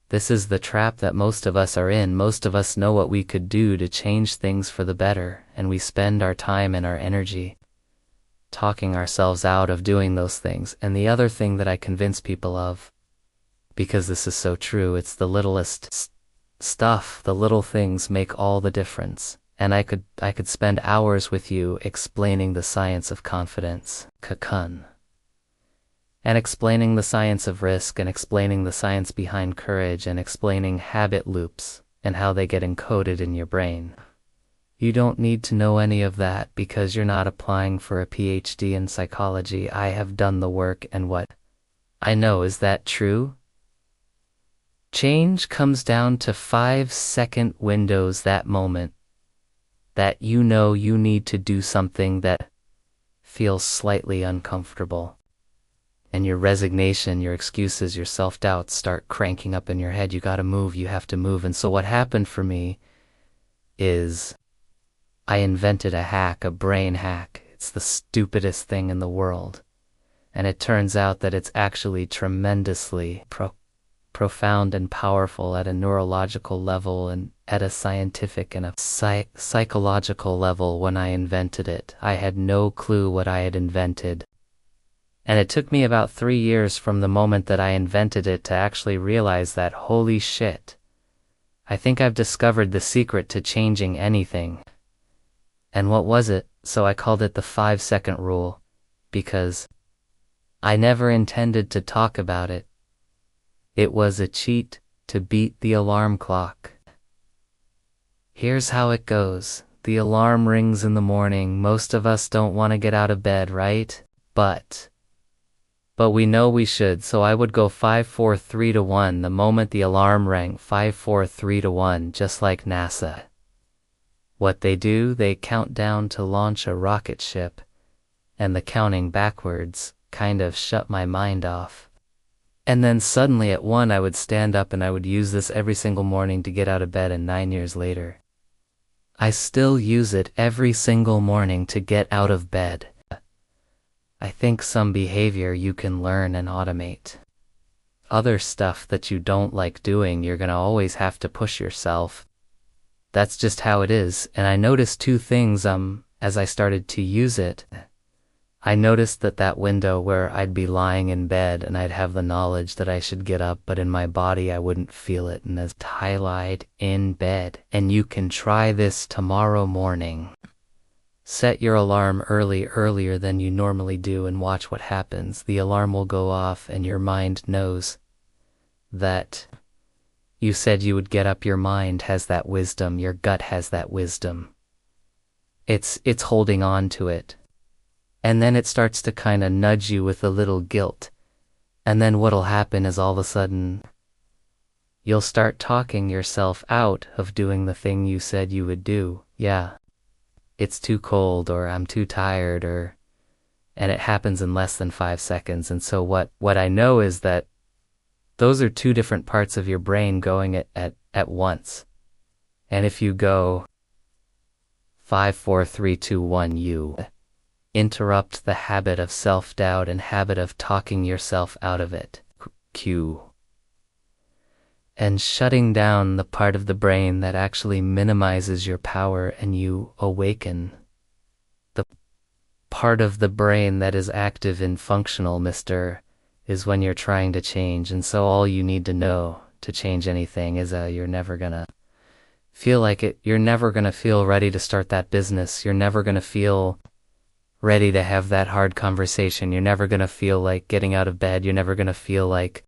This is the trap that most of us are in. Most of us know what we could do to change things for the better, and we spend our time and our energy talking ourselves out of doing those things. And the other thing that I convince people of, because this is so true, it's the littlest stuff. The little things make all the difference. And I could spend hours with you explaining the science of confidence, cocoon, and explaining the science of risk, and explaining the science behind courage, and explaining habit loops and how they get encoded in your brain. You don't need to know any of that because you're not applying for a PhD in psychology. I have done the work, and what I know is that true. Change comes down to 5-second windows, that moment that you know you need to do something that feels slightly uncomfortable. And your resignation, your excuses, your self-doubts start cranking up in your head. You gotta move, you have to move. And so what happened for me is I invented a hack, a brain hack. It's the stupidest thing in the world. And it turns out that it's actually tremendously profound and powerful at a neurological level and at a scientific and a psychological level. When I invented it, I had no clue what I had invented. And it took me about 3 years from the moment that I invented it to actually realize that, holy shit, I think I've discovered the secret to changing anything. And what was it? So I called it the 5-second rule, because I never intended to talk about it. It was a cheat to beat the alarm clock. Here's how it goes. The alarm rings in the morning. Most of us don't want to get out of bed, right? But we know we should, so I would go 5, 4, 3 to 1 the moment the alarm rang. 5, 4, 3 to 1, just like NASA. What they do, they count down to launch a rocket ship, and the counting backwards kind of shut my mind off. And then suddenly at 1 I would stand up, and I would use this every single morning to get out of bed, and 9 years later, I still use it every single morning to get out of bed. I think some behavior you can learn and automate. Other stuff that you don't like doing, you're gonna always have to push yourself. That's just how it is. And I noticed 2 things as I started to use it. I noticed that window where I'd be lying in bed and I'd have the knowledge that I should get up, but in my body I wouldn't feel it, and as I in bed. And you can try this tomorrow morning. Set your alarm earlier than you normally do, and watch what happens. The alarm will go off and your mind knows that you said you would get up. Your mind has that wisdom. Your gut has that wisdom. It's holding on to it. And then it starts to kind of nudge you with a little guilt. And then what'll happen is all of a sudden you'll start talking yourself out of doing the thing you said you would do. Yeah. It's too cold, or I'm too tired, and it happens in less than 5 seconds. And so what I know is that those are 2 different parts of your brain going at once. And if you go 5, 4, 3, 2, 1, you interrupt the habit of self-doubt and habit of talking yourself out of it. And shutting down the part of the brain that actually minimizes your power, and you awaken the part of the brain that is active and functional, is when you're trying to change. And so all you need to know to change anything is you're never gonna feel like it. You're never gonna feel ready to start that business. You're never gonna feel ready to have that hard conversation. You're never gonna feel like getting out of bed. You're never gonna feel like